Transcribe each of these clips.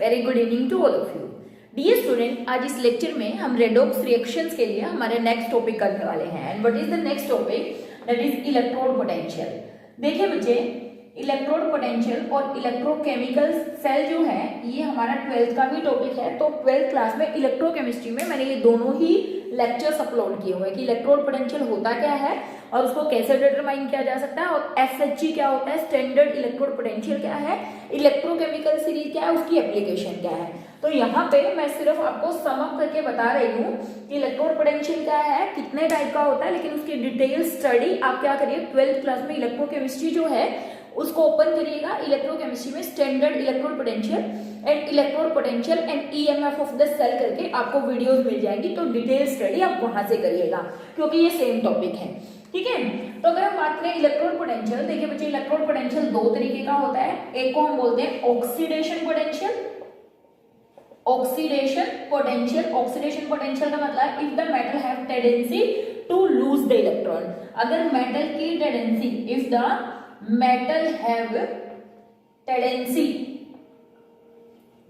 Very good evening to all of you. Dear student, आज इस lecture में हम रेडॉक्स रिएक्शंस के लिए हमारे नेक्स्ट टॉपिक करने वाले हैं। And what is the next topic? That is electrode potential. देखिए बच्चे, इलेक्ट्रोड पोटेंशियल और इलेक्ट्रोकेमिकल सेल जो है ये हमारा 12th का भी टॉपिक है। तो 12th क्लास में इलेक्ट्रोकेमिस्ट्री में मैंने ये दोनों ही लेक्चर्स अपलोड किए हुए हैं कि इलेक्ट्रोड पोटेंशियल होता क्या है और उसको कैसे डिटरमाइन किया जा सकता है, और एसएचजी क्या होता है, स्टैंडर्ड इलेक्ट्रोड पोटेंशियल क्या है, इलेक्ट्रोकेमिकल सीरीज क्या है, उसकी एप्लीकेशन क्या है। तो यहाँ पे मैं सिर्फ आपको सम अप करके बता रही हूँ कि इलेक्ट्रोड पोटेंशियल क्या है, कितने टाइप का होता है, लेकिन उसकी डिटेल स्टडी आप क्या करिए 12th क्लास में इलेक्ट्रोकेमिस्ट्री जो है उसको ओपन करिएगा। इलेक्ट्रोकेमिस्ट्री में standard electrode potential and electrode potential and EMF of the cell करके आपको वीडियोस मिल जाएंगी। तो डिटेल स्टडी आप वहां से करिएगा क्योंकि ये सेम टॉपिक है, ठीक है। तो अगर हम बात करें इलेक्ट्रोड पोटेंशियल, देखिए बच्चे इलेक्ट्रोड पोटेंशियल दो तरीके का होता है। एक को हम बोलते हैं oxidation potential. Oxidation potential, oxidation potential का मतलब if the metal have tendency to lose the electron. अगर मेटल की tendency, if the metal have tendency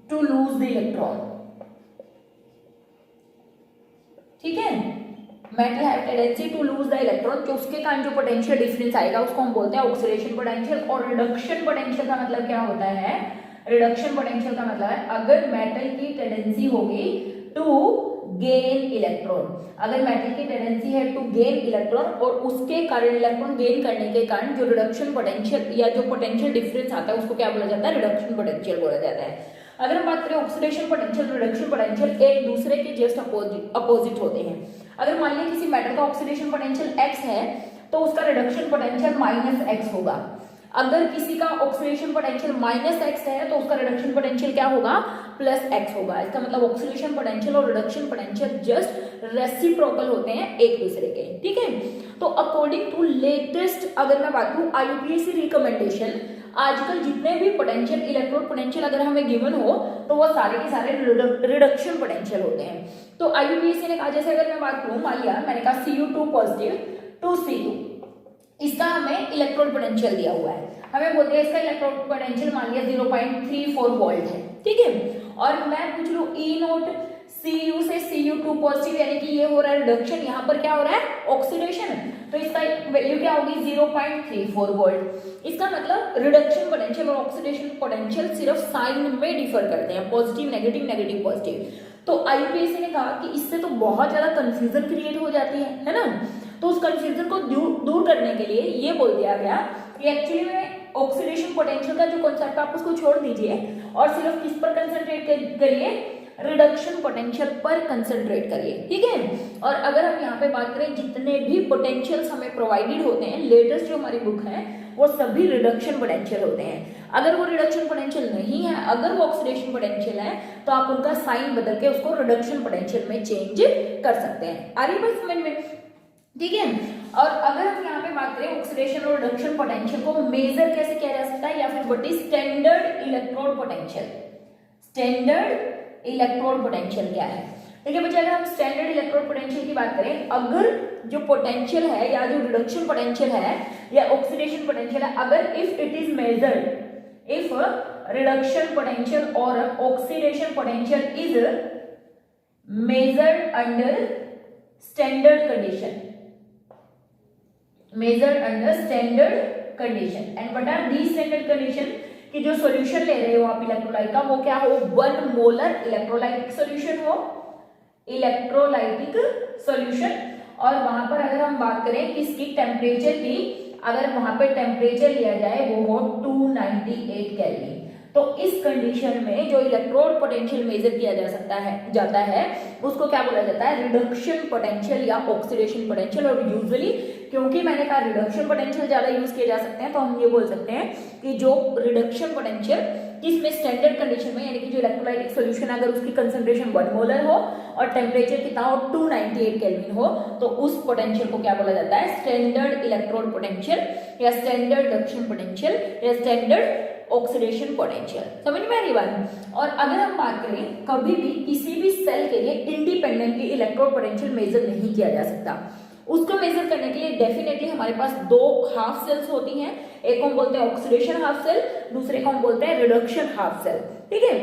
to lose the electron, ठीक है। Metal have tendency to lose the electron, तो उसके कारण जो पोटेंशियल डिफरेंस आएगा उसको हम बोलते हैं ऑक्सीडेशन पोटेंशियल। और रिडक्शन पोटेंशियल का मतलब क्या होता है? रिडक्शन पोटेंशियल का मतलब है अगर मेटल की टेंडेंसी होगी टू गेन इलेक्ट्रॉन, अगर मेटल की टेंडेंसी है टू गेन इलेक्ट्रॉन और उसके कारण इलेक्ट्रॉन गेन करने के कारण जो रिडक्शन पोटेंशियल या जो पोटेंशियल डिफरेंस आता है उसको क्या बोला जाता है? रिडक्शन पोटेंशियल बोला जाता है। अगर हम बात करें ऑक्सीडेशन पोटेंशियल, रिडक्शन पोटेंशियल एक दूसरे के जस्ट अपोजिट होते हैं। अगर मान लीजिए किसी मेटल का ऑक्सीडेशन पोटेंशियल x है तो उसका रिडक्शन पोटेंशियल -x होगा। अगर किसी का ऑक्सीडेशन पोटेंशियल -x है तो उसका रिडक्शन पोटेंशियल क्या होगा? +x होगा। इसका मतलब ऑक्सीडेशन पोटेंशियल और रिडक्शन पोटेंशियल जस्ट रेसिप्रोकल होते हैं एक दूसरे के, ठीक है। तो अकॉर्डिंग टू लेटेस्ट अगर मैं बात करूं IUPAC रिकमेंडेशन, आजकल जितने भी पोटेंशियल इलेक्ट्रोड पोटेंशियल अगर हमें गिवन हो तो वो सारे के सारे रिडक्शन पोटेंशियल होते हैं। तो IUPAC ने कहा, जैसे अगर मैं बात करूं, मान लिया मैंने कहा Cu2 पॉजिटिव टू Cu, इसका हमें इलेक्ट्रोड पोटेंशियल दिया हुआ है। हमें बोलते हैं इसका इलेक्ट्रोड पोटेंशियल मान लिया 0.34 वोल्ट है, ठीक है। और मैं पूछ लूं E नोट Cu से Cu2 पॉजिटिव, यानी कि ये हो रहा है रिडक्शन, यहाँ पर क्या हो रहा है? ऑक्सीडेशन। तो इसका वैल्यू क्या होगी? 0.34 वोल्ट। इसका मतलब रिडक्शन पोटेंशियल और ऑक्सीडेशन पोटेंशियल सिर्फ साइन में डिफर करते हैं, पॉजिटिव नेगेटिव, नेगेटिव पॉजिटिव। तो IUPAC ने कहा कि इससे तो बहुत ज्यादा कंफ्यूजन क्रिएट हो जाती है ना। तो उस कंफ्यूजन को दूर करने के लिए ये बोल दिया गया कि एक्चुअली में ऑक्सीडेशन पोटेंशियल का जो कॉन्सेप्ट आप उसको छोड़ दीजिए और सिर्फ किस पर कंसंट्रेट करिए? रिडक्शन पोटेंशियल पर कंसंट्रेट करिए, ठीक है। और अगर हम यहाँ पे बात करें जितने भी पोटेंशियल्स हमें प्रोवाइडेड होते हैं, लेटेस्ट जो हमारी बुक है वो सभी रिडक्शन पोटेंशियल होते हैं। अगर वो रिडक्शन पोटेंशियल नहीं है, अगर वो ऑक्सीडेशन पोटेंशियल है, तो आप उनका साइन बदल के उसको रिडक्शन पोटेंशियल में चेंज कर सकते हैं। आ रही बात समझ में? ठीक है। और अगर हम यहाँ पे बात करें ऑक्सीडेशन और रिडक्शन पोटेंशियल को मेजर कैसे किया जा सकता है, या फिर what is standard electrode potential? Standard electrode potential क्या है? देखिए बच्चे, अगर हम स्टैंडर्ड इलेक्ट्रोड पोटेंशियल की बात करें, अगर जो पोटेंशियल है या जो रिडक्शन पोटेंशियल है या ऑक्सीडेशन पोटेंशियल है, अगर if it is measured, if reduction potential और oxidation potential is measured under standard condition, measured under standard condition, and what are these standard condition? कि जो सॉल्यूशन ले रहे हो आप इलेक्ट्रोलाइट का वो क्या हो? 1 मोलर इलेक्ट्रोलाइटिक सॉल्यूशन हो, इलेक्ट्रोलाइटिक सॉल्यूशन। और वहां पर अगर हम बात करें किसकी? टेम्परेचर की, अगर वहां पर टेम्परेचर लिया जाए वो हो 298 केल्विन। तो इस कंडीशन में जो इलेक्ट्रोड पोटेंशियल मेजर किया जाता है उसको क्या बोला जाता है? रिडक्शन पोटेंशियल या ऑक्सीडेशन पोटेंशियल। और यूजुअली क्योंकि मैंने कहा रिडक्शन पोटेंशियल ज्यादा यूज किए जा सकते हैं, तो हम ये बोल सकते हैं कि जो रिडक्शन पोटेंशियल जिसमें स्टैंडर्ड कंडीशन में, यानी कि जो इलेक्ट्रोलाइटिक सॉल्यूशन अगर उसकी कंसंट्रेशन 1 मोलर हो और टेम्परेचर कितना हो? 298 केल्विन हो, तो उस पोटेंशियल को क्या बोला जाता है? स्टैंडर्ड इलेक्ट्रोड पोटेंशियल या स्टैंडर्ड रिडक्शन पोटेंशियल या स्टैंडर्ड ऑक्सीडेशन पोटेंशियल। समझ में आ रही बात? और अगर हम बात करें, कभी भी किसी भी सेल के लिए इंडिपेंडेंटली इलेक्ट्रोड पोटेंशियल मेजर नहीं किया जा सकता। उसको मेजर करने के लिए डेफिनेटली हमारे पास 2 हाफ सेल्स होती हैं। एक को हम बोलते हैं ऑक्सीडेशन हाफ सेल, दूसरे को हम बोलते हैं रिडक्शन हाफ सेल, ठीक है।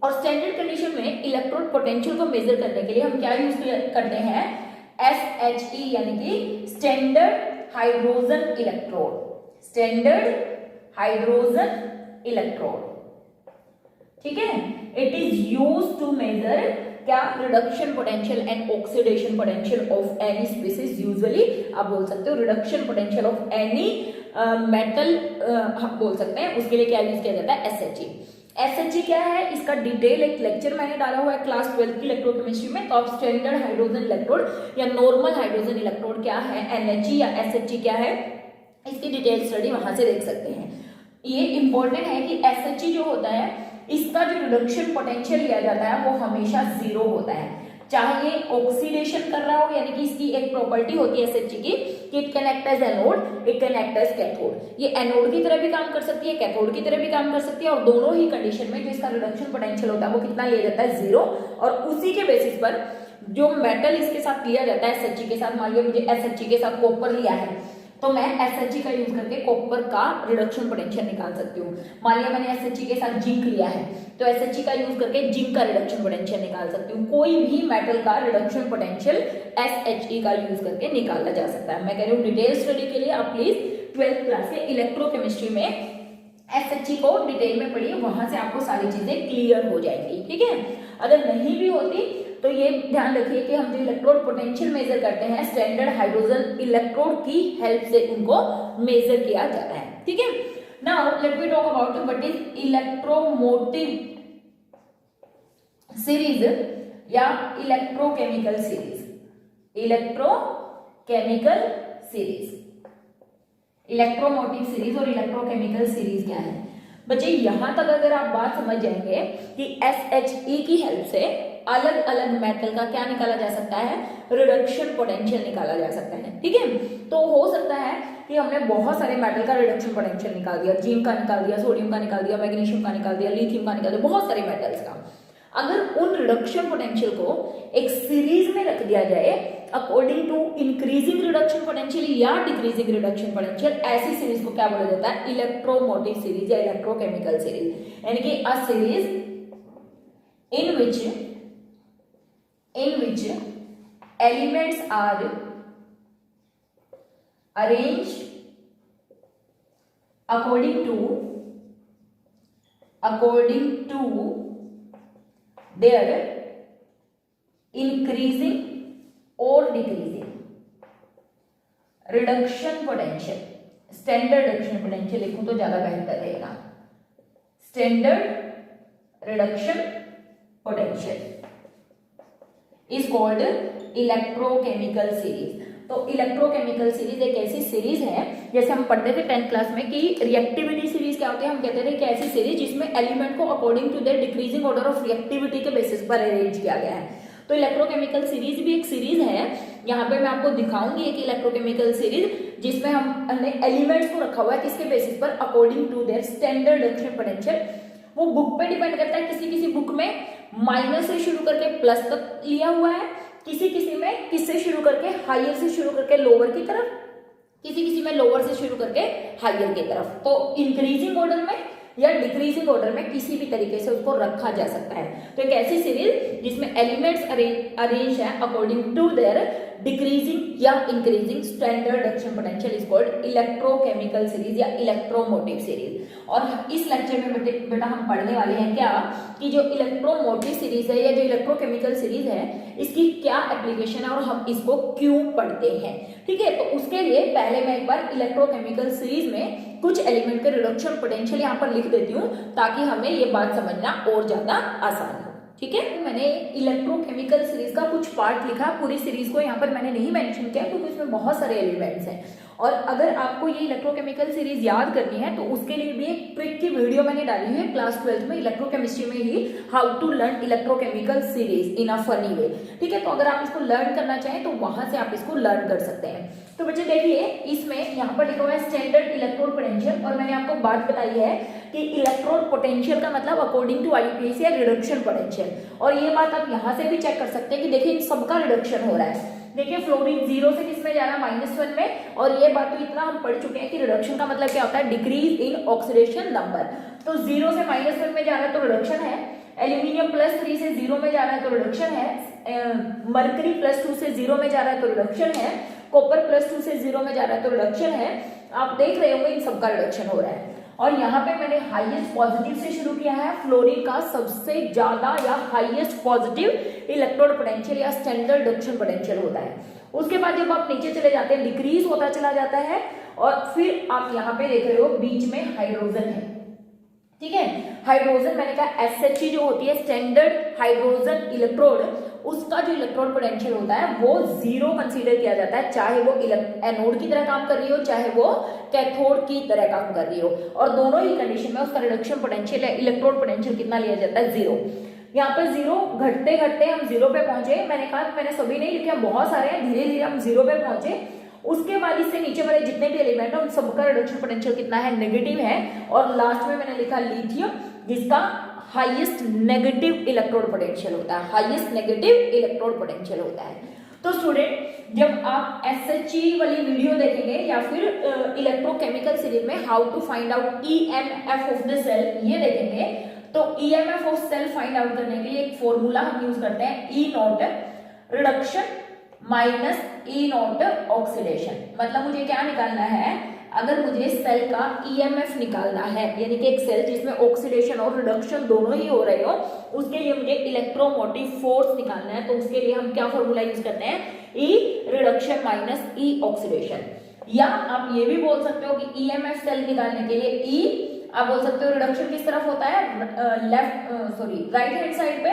और स्टैंडर्ड कंडीशन में इलेक्ट्रोड पोटेंशियल को मेजर करने के लिए हम क्या यूज करते हैं, SHE यानी कि standard hydrogen electrode, standard hydrogen electrode, ठीक है। It is used to measure क्या, reduction potential and oxidation potential of any species. Usually आप बोल सकते हो reduction potential of any metal, हम बोल सकते हैं उसके लिए क्या यूज किया जाता है, SHE। SHE क्या है, इसका डिटेल एक लेक्चर मैंने डाला हुआ है क्लास 12 की इलेक्ट्रोकेमिस्ट्री में। तो आप स्टैंडर्ड हाइड्रोजन इलेक्ट्रोड या नॉर्मल हाइड्रोजन इलेक्ट्रोड क्या है, NHE या SHE क्या है, इसकी डिटेल स्टडी वहां से देख सकते हैं। ये इंपॉर्टेंट है कि SHE जो होता है इसका जो रिडक्शन पोटेंशियल लिया जाता है वो हमेशा 0 होता है, चाहे ये ऑक्सीडेशन कर रहा हो, यानी कि इसकी एक प्रॉपर्टी होती है SHE की कि it can act as anode, it can act as cathode. ये एनोड की तरह भी काम कर सकती है, कैथोड की तरह भी काम कर सकती है, और दोनों ही कंडीशन में जो इसका रिडक्शन पोटेंशियल होता है वो कितना लिया जाता है, 0। और उसी के बेसिस पर जो मेटल इसके साथ लिया जाता है SHE के साथ, मान लिया मुझे SHE के साथ कॉपर लिया है तो मैं SHE का यूज करके कॉपर का रिडक्शन पोटेंशियल निकाल सकती हूँ। मान लिया मैंने SHE के साथ जिंक लिया है तो SHE का यूज करके जिंक का रिडक्शन पोटेंशियल निकाल सकती हूँ। कोई भी मेटल का रिडक्शन पोटेंशियल SHE का यूज करके निकाला जा सकता है। मैं कह रही हूँ डिटेल स्टडी के लिए आप प्लीज 12th क्लास के इलेक्ट्रोकेमिस्ट्री में SHE को डिटेल में पढ़िए, वहां से आपको सारी चीजें क्लियर हो जाएंगी, ठीक है। अगर नहीं भी होती तो ये ध्यान रखिए कि हम जो इलेक्ट्रोड पोटेंशियल मेजर करते हैं स्टैंडर्ड हाइड्रोजन इलेक्ट्रोड की हेल्प से उनको मेजर किया जाता है, ठीक है। Now let me talk about what is electromotive series या electrochemical series. Electrochemical series, electromotive series और इलेक्ट्रोकेमिकल सीरीज क्या है बच्चे, यहां तक अगर आप बात समझ जाएंगे कि SHE की हेल्प से अलग अलग मेटल का क्या निकाला जा सकता है, रिडक्शन पोटेंशियल निकाला जा सकता है, ठीक है। तो हो सकता है कि हमने बहुत सारे मेटल का रिडक्शन पोटेंशियल निकाल दिया, जिंक का निकाल दिया, सोडियम का निकाल दिया, मैग्नीशियम का निकाल दिया, लिथियम का निकाल दिया, बहुत सारे मेटल्स का। अगर उन रिडक्शन पोटेंशियल को एक सीरीज में रख दिया जाए according to increasing reduction potential या डिक्रीजिंग रिडक्शन पोटेंशियल, ऐसी सीरीज को क्या बोला जाता है, इलेक्ट्रोमोटिव सीरीज या इलेक्ट्रोकेमिकल सीरीज। यानी कि a series in which elements are arranged according to their increasing or decreasing reduction potential। Standard reduction potential लिखूं तो ज्यादा बेहतर रहेगा, standard reduction potential is called electrochemical series. तो इलेक्ट्रोकेमिकल सीरीज एक ऐसी सीरीज है, जैसे हम पढ़ते थे 10th क्लास में कि रिएक्टिविटी सीरीज क्या होती है, हम कहते थे कि ऐसी सीरीज जिसमें एलिमेंट को according to their decreasing order of reactivity के बेसिस पर अरेंज किया गया है। तो इलेक्ट्रोकेमिकल सीरीज भी एक सीरीज है, यहाँ पे मैं आपको दिखाऊंगी एक इलेक्ट्रोकेमिकल सीरीज जिसमें हमने एलिमेंट्स को रखा हुआ है किसके बेसिस पर, according to their standard reduction potential. वो बुक पे डिपेंड करता है, किसी किसी बुक में माइनस से शुरू करके प्लस तक लिया हुआ है, किसी किसी में किससे शुरू करके, हायर से शुरू करके लोअर की तरफ, किसी किसी में लोअर से शुरू करके हायर की तरफ। तो इंक्रीजिंग ऑर्डर में या डिक्रीजिंग ऑर्डर में किसी भी तरीके से उसको रखा जा सकता है। तो एक ऐसी सीरीज जिसमें एलिमेंट्स अरेंज है अकॉर्डिंग टू देयर डिक्रीजिंग या increasing standard reduction potential is called electrochemical series या इलेक्ट्रोमोटिव सीरीज। और इस लेक्चर में बेटा हम पढ़ने वाले हैं क्या, कि जो इलेक्ट्रोमोटिव सीरीज है या जो इलेक्ट्रोकेमिकल सीरीज है इसकी क्या एप्लीकेशन है और हम इसको क्यों पढ़ते हैं, ठीक है। तो उसके लिए पहले मैं एक बार इलेक्ट्रोकेमिकल सीरीज में कुछ एलिमेंट के रिडक्शन पोटेंशियल यहाँ पर लिख देती हूँ ताकि हमें ये बात समझना और ज्यादा आसान हो, ठीक है। मैंने इलेक्ट्रोकेमिकल सीरीज का कुछ पार्ट लिखा, पूरी सीरीज को यहाँ पर मैंने नहीं मेंशन किया क्योंकि इसमें बहुत सारे एलिमेंट्स हैं। और अगर आपको ये इलेक्ट्रोकेमिकल सीरीज याद करनी है तो उसके लिए भी एक ट्रिक की वीडियो मैंने डाली है क्लास 12th में इलेक्ट्रोकेमिस्ट्री में ही, how to learn electrochemical series in a funny way, ठीक है। तो अगर आप इसको लर्न करना चाहें तो वहां से आप इसको लर्न कर सकते हैं। तो बच्चे देखिए इसमें यहाँ पर लिखा हुआ है स्टैंडर्ड इलेक्ट्रोड पोटेंशियल, और मैंने आपको बात बताई है कि इलेक्ट्रोड पोटेंशियल का मतलब अकॉर्डिंग टू IUPAC या रिडक्शन पोटेंशियल। और ये बात आप यहाँ से भी चेक कर सकते हैं कि देखिए इन सबका रिडक्शन हो रहा है। देखिए फ्लोरीन 0 से किस में जा रहा है, -1 में। और ये बात तो इतना हम पढ़ चुके हैं कि रिडक्शन का मतलब क्या होता है, डिक्रीज इन ऑक्सीडेशन नंबर। तो 0 से -1 में जा रहा है तो रिडक्शन है, एल्यूमिनियम +3 से 0 में जा रहा है तो रिडक्शन है, मरकरी +2 से 0 में जा रहा है तो रिडक्शन है, कॉपर +2 से 0 में जा रहा है तो रिडक्शन है। आप देख रहे होंगे इन सबका रिडक्शन हो रहा है। और यहाँ पे मैंने हाईएस्ट पॉजिटिव से शुरू किया है, फ्लोरीन का सबसे ज्यादा या हाईएस्ट पॉजिटिव इलेक्ट्रोड पोटेंशियल या स्टैंडर्ड रिडक्शन पोटेंशियल होता है। उसके बाद जब आप नीचे चले जाते हैं डिक्रीज होता चला जाता है, और फिर आप यहाँ पे देख रहे हो बीच में हाइड्रोजन है, ठीक है। हाइड्रोजन मैंने कहा SHE जो होती है स्टैंडर्ड हाइड्रोजन इलेक्ट्रोड, उसका जो इलेक्ट्रोड पोटेंशियल होता है वो 0 कंसीडर किया जाता है, चाहे वो एनोड की तरह काम कर रही हो चाहे वो कैथोड की तरह काम कर रही हो, और दोनों ही कंडीशन में उसका रिडक्शन पोटेंशियल या इलेक्ट्रोड पोटेंशियल कितना लिया जाता है 0। यहाँ पर 0 घटते घटते हम 0 पे पहुंचे, मैंने कहा मैंने सभी नहीं लिखे, बहुत सारे हैं, धीरे धीरे हम 0 पे पहुंचे। उसके बाद इससे नीचे वाले जितने भी एलिमेंट है उन सबका रिडक्शन पोटेंशियल कितना है, नेगेटिव है। और लास्ट में मैंने लिखा लिथियम, जिसका हाईएस्ट नेगेटिव इलेक्ट्रोड पोटेंशियल होता है, हाईएस्ट नेगेटिव इलेक्ट्रोड पोटेंशियल होता है। तो स्टूडेंट जब आप SHE वाली वीडियो देखेंगे या फिर इलेक्ट्रोकेमिकल सीरीज में how to find out EMF of the cell ये देखेंगे, तो EMF of cell find out करने के लिए एक फॉर्मूला हम यूज करते हैं, E0 reduction minus E0 oxidation. मतलब मुझे क्या निकालना है, अगर मुझे सेल का EMF निकालना है, यानी कि एक सेल जिसमें ऑक्सीडेशन और रिडक्शन दोनों ही हो रहे हो, उसके लिए मुझे इलेक्ट्रोमोटिव फोर्स निकालना है, तो उसके लिए हम क्या फॉर्मूला यूज करते हैं, E reduction minus E oxidation. या आप ये भी बोल सकते हो कि EMF सेल निकालने के लिए E, आप बोल सकते हो रिडक्शन किस तरफ होता है, राइट हैंड साइड पे,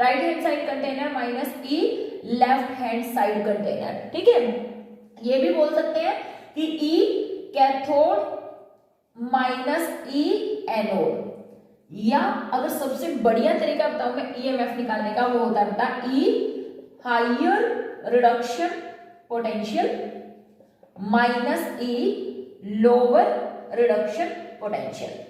right hand side container minus E left hand side container, ठीक है। ये भी बोल सकते हैं कि E cathode minus E anode, या अगर सबसे बढ़िया तरीका बताऊं मैं EMF निकालने का, वो होता है E higher reduction potential minus E lower reduction potential.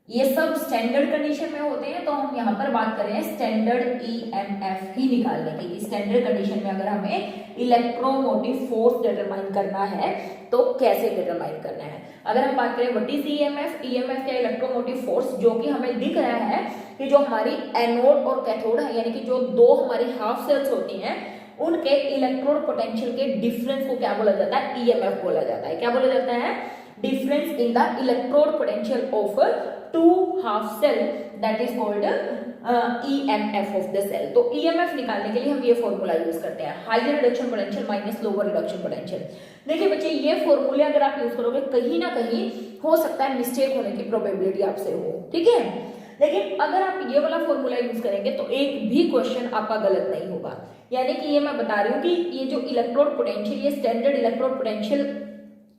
ये सब स्टैंडर्ड कंडीशन में होते हैं, तो हम यहाँ पर बात करें स्टैंडर्ड EMF ही निकालने की। स्टैंडर्ड कंडीशन में अगर हमें इलेक्ट्रोमोटिव फोर्स डिटरमाइन करना है तो कैसे डिटरमाइन करना है। अगर हम बात करें व्हाट इज EMF क्या इलेक्ट्रोमोटिव फोर्स, जो कि हमें दिख रहा है कि जो हमारी एनोड और कैथोड है, यानी कि जो दो हमारी हाफ सेल्स होती हैं, उनके इलेक्ट्रोड पोटेंशियल के डिफरेंस को क्या बोला जाता है, EMF बोला जाता है। क्या बोला जाता है, difference in the electrode potential of two half cell, that is called EMF of the cell. तो EMF निकालने के लिए हम ये फॉर्मूला यूज करते हैं, higher reduction potential minus lower reduction potential. देखिए बच्चे, ये फॉर्मूले अगर आप यूज करोगे कहीं ना कहीं हो सकता है मिस्टेक होने की प्रोबेबिलिटी आपसे हो, ठीक है। लेकिन अगर आप ये वाला फॉर्मूला यूज करेंगे तो एक भी क्वेश्चन आपका गलत नहीं होगा। यानी कि ये मैं बता रही हूँ कि ये जो इलेक्ट्रोड पोटेंशियल, ये स्टैंडर्ड इलेक्ट्रोड पोटेंशियल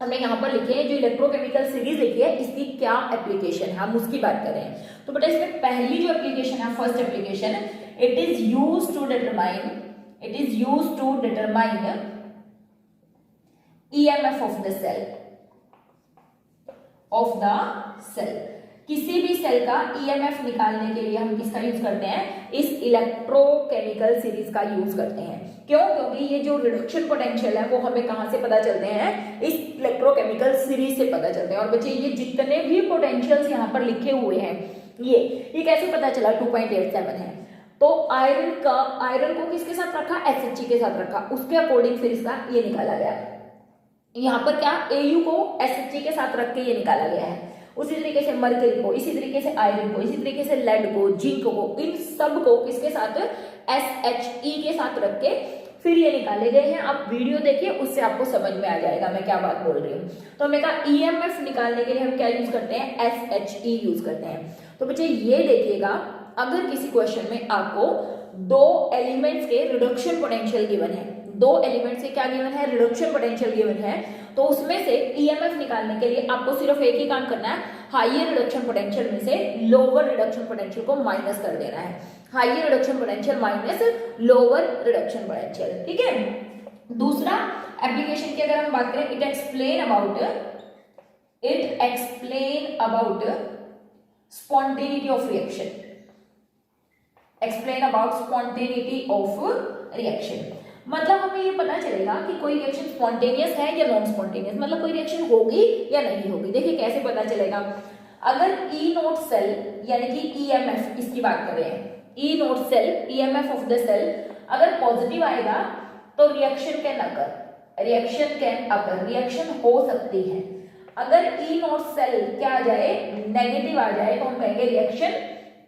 हमने यहाँ पर लिखे हैं, जो इलेक्ट्रोकेमिकल सीरीज लिखी है, इसकी क्या एप्लीकेशन है, हम उसकी बात करें। तो बेटा इसमें पहली जो एप्लीकेशन है, first application, it is used to determine EMF of the cell. किसी भी सेल का EMF निकालने के लिए हम किसका यूज करते हैं, इस इलेक्ट्रोकेमिकल सीरीज का यूज करते हैं। क्यों? क्योंकि ये जो रिडक्शन पोटेंशियल है वो हमें कहां से पता चलते हैं, इस इलेक्ट्रोकेमिकल सीरीज से पता चलते हैं। और बच्चे ये जितने भी पोटेंशियल्स यहाँ पर लिखे हुए हैं, ये कैसे पता चला, 2.87 है। तो आयरन को किसके साथ रखा, SHE के साथ रखा, उसके अकॉर्डिंग फिर इसका ये निकाला गया। यहाँ पर क्या, AU को SHE के साथ रख के ये निकाला गया है। उसी तरीके से मरकरी को, इसी तरीके से आयरन को, इसी तरीके से लेड को, जिंक को, इन सब को किसके साथ, SHE के साथ रख के फिर ये निकाले गए हैं। आप वीडियो देखिए, उससे आपको समझ में आ जाएगा मैं क्या बात बोल रही हूँ। तो हमने कहा EMF निकालने के लिए हम क्या यूज करते हैं, SHE यूज करते हैं। तो बच्चे ये देखिएगा, अगर किसी क्वेश्चन में आपको दो एलिमेंट्स के रिडक्शन पोटेंशियल गिवन है, दो एलिमेंट्स के क्या गिवन है, रिडक्शन पोटेंशियल गिवन है, तो उसमें से EMF निकालने के लिए आपको सिर्फ एक ही काम करना है, हायर रिडक्शन पोटेंशियल में से लोअर रिडक्शन पोटेंशियल को माइनस कर देना है। Higher reduction potential minus lower reduction potential, ठीक है। दूसरा एप्लीकेशन की अगर हम बात करें, it explain about spontaneity of reaction, explain about spontaneity of reaction. मतलब हमें ये पता चलेगा कि कोई रिएक्शन स्पॉन्टेनियस है या नॉन स्पॉन्टेनियस, मतलब कोई रिएक्शन होगी या नहीं होगी। देखिए कैसे पता चलेगा, अगर E0 सेल यानी कि ईएमएफ इसकी बात कर रहे हैं, E note cell, EMF of the cell अगर पॉजिटिव आएगा तो reaction can occur, reaction can occur, reaction हो सकती है। अगर ई नोट सेल क्या आ जाए, नेगेटिव आ जाए, तो हम कहेंगे reaction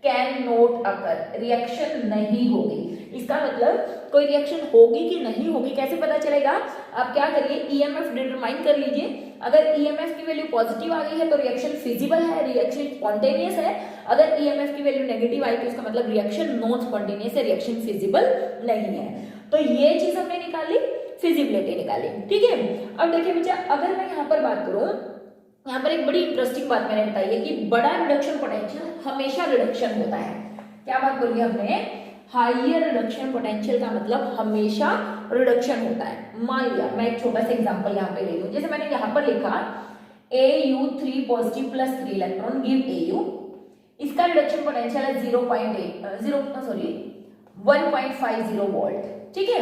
can note occur, reaction नहीं होगी। इसका मतलब कोई रिएक्शन होगी कि नहीं होगी कैसे पता चलेगा? आप क्या करिए, ईएमएफ डिटरमाइन कर लीजिए। अगर ईएमएफ की वैल्यू पॉजिटिव आ गई है तो रिएक्शन फिजिबल है, रिएक्शन स्पॉन्टेनियस है। अगर ईएमएफ की वैल्यू नेगेटिव आई तो इसका मतलब रिएक्शन नॉन स्पॉन्टेनियस है, रिएक्शन फिजिबल नहीं है। तो ये चीज हमने निकाली, फिजिबिलिटी निकाली, ठीक है। अब देखिए बच्चा, अगर मैं यहाँ पर बात करूं, यहाँ पर एक बड़ी इंटरेस्टिंग बात मैंने बताई है कि बड़ा रिडक्शन पोटेंशियल हमेशा रिडक्शन होता है। क्या बात बोली हमने? हाइयर रिडक्शन पोटेंशियल का मतलब हमेशा रिडक्शन होता है। मान लिया मैं एक छोटा सा एग्जांपल यहाँ पे ले लूं, जैसे मैंने यहाँ पर लिखा Au3 positive plus 3 electron give Au, इसका रिडक्शन पोटेंशियल है 1.50 वोल्ट, ठीक है।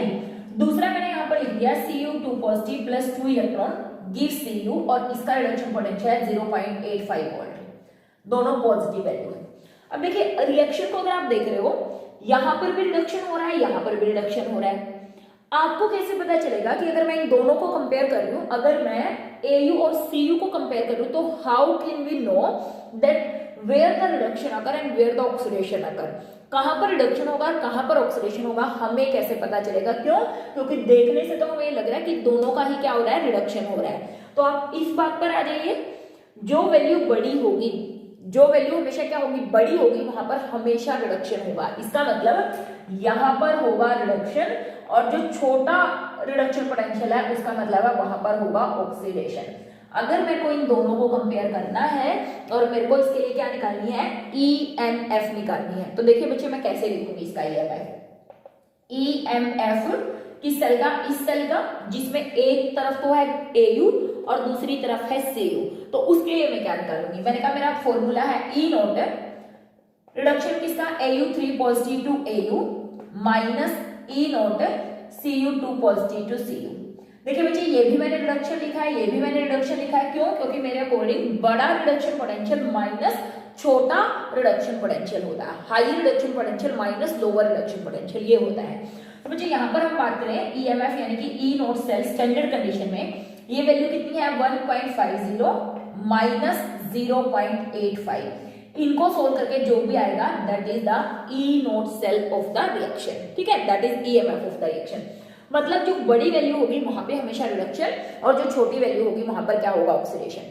दूसरा मैंने यहाँ पर लिख दिया Cu2 positive plus 2 electron give Cu और इसका रिडक्शन पोटेंशियल है 0.85 वोल्ट, दोनों पॉजिटिव वैल्यू है। अब देखिए रिएक्शन को अगर आप देख रहे हो, यहां पर भी रिडक्शन हो रहा है, यहां पर भी रिडक्शन हो रहा है। आपको कैसे पता चलेगा कि अगर मैं इन दोनों को कंपेयर कर रही हूं, अगर मैं Au और Cu को कंपेयर कर रही हूं, तो how can we know that where the reduction occur and where the oxidation occur, कहां पर रिडक्शन होगा और कहां पर ऑक्सीडेशन होगा, हमें कैसे पता चलेगा? क्यों? क्योंकि देखने से तो हमें ये लग रहा है कि दोनों का ही क्या हो रहा है, रिडक्शन हो रहा है। तो आप इस बात पर आ जाइए, जो वैल्यू बड़ी होगी, जो वैल्यू हमेशा क्या होगी, बड़ी होगी, वहां पर हमेशा रिडक्शन होगा। इसका मतलब यहां पर होगा रिडक्शन, और जो छोटा रिडक्शन पोटेंशियल है उसका मतलब है वहां पर होगा ऑक्सीडेशन। अगर मेरे को इन दोनों को कंपेयर करना है और मेरे को इसके लिए क्या निकालनी है, ईएमएफ निकालनी है, तो देखिए बच्चे मैं कैसे लिखूंगी इसका ईएमएफ। ईएमएफ किस सेल का? इस सेल का, जिसमें एक तरफ तो है Au और दूसरी तरफ है Cu, तो उसके लिए मैं क्या निकालूंगी? मैंने कहा मेरा फॉर्मूला है ई नोट, रिडक्शन किसका, Au3 positive to Au minus E naught Cu2 positive to Cu। देखिए बच्चे ये भी मैंने रिडक्शन लिखा है, ये भी मैंने रिडक्शन लिखा है, क्यों? क्योंकि मेरे अकॉर्डिंग बड़ा रिडक्शन पोटेंशियल माइनस छोटा रिडक्शन पोटेंशियल होता है, high reduction potential minus lower reduction potential, ये होता है। तो बच्चे यहाँ पर हम बात करें ईएमएफ यानी कि ई नोट सेल स्टैंडर्ड कंडीशन में ये वैल्यू कितनी है, 1.50 माइनस 0.85। इनको सोल्व करके जो भी आएगा that is the E note cell of the reaction, ठीक है, that is EMF of the reaction. मतलब जो बड़ी वैल्यू होगी वहां पे हमेशा रिडक्शन, और जो छोटी वैल्यू होगी वहां पर क्या होगा, ऑक्सीडेशन।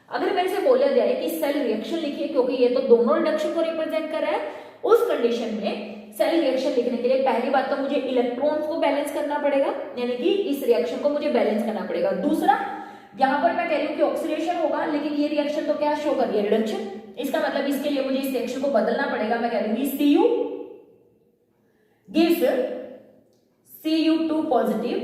अगर मेरे से बोला जाए कि सेल रिएक्शन लिखिए, क्योंकि ये तो दोनों रिडक्शन को रिप्रेजेंट कर रहा है, उस कंडीशन में सेल रिएक्शन लिखने के लिए पहली बात तो मुझे इलेक्ट्रॉन्स को बैलेंस करना पड़ेगा, यानी कि इस रिएक्शन को मुझे बैलेंस करना पड़ेगा। दूसरा, यहाँ पर मैं कह रही हूँ कि ऑक्सीडेशन होगा, लेकिन ये रिएक्शन तो क्या शो कर रही है, रिडक्शन। इसका मतलब इसके लिए मुझे इस रिएक्शन को बदलना पड़ेगा। मैं कह रही हूँ Cu gives Cu2 positive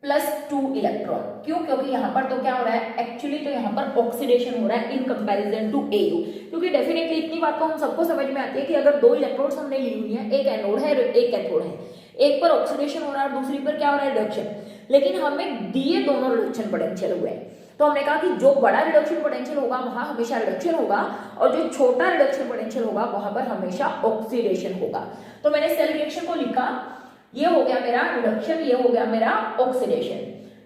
plus 2 electron. क्यों? क्योंकि यहां पर तो क्या हो रहा है, एक्चुअली तो यहां पर ऑक्सीडेशन हो रहा है इन कंपैरिजन टू Au। क्योंकि डेफिनेटली इतनी बात तो हम सबको समझ में आती है कि अगर दो इलेक्ट्रोड्स हमने ली हुई है, एक एनोड है एक कैथोड है, एक पर ऑक्सीडेशन हो रहा है और दूसरी पर क्या हो रहा है, रिडक्शन, लेकिन हमें दिए दोनों रिडक्शन पोटेंशियल हुए हैं। तो हमने कहा कि जो बड़ा रिडक्शन पोटेंशियल होगा वहां हमेशा रिडक्शन होगा, और जो छोटा रिडक्शन पोटेंशियल होगा वहां पर हमेशा ऑक्सीडेशन होगा। तो मैंने सेल रिएक्शन को लिखा, ये हो गया मेरा रिडक्शन, ये हो गया मेरा ऑक्सीडेशन।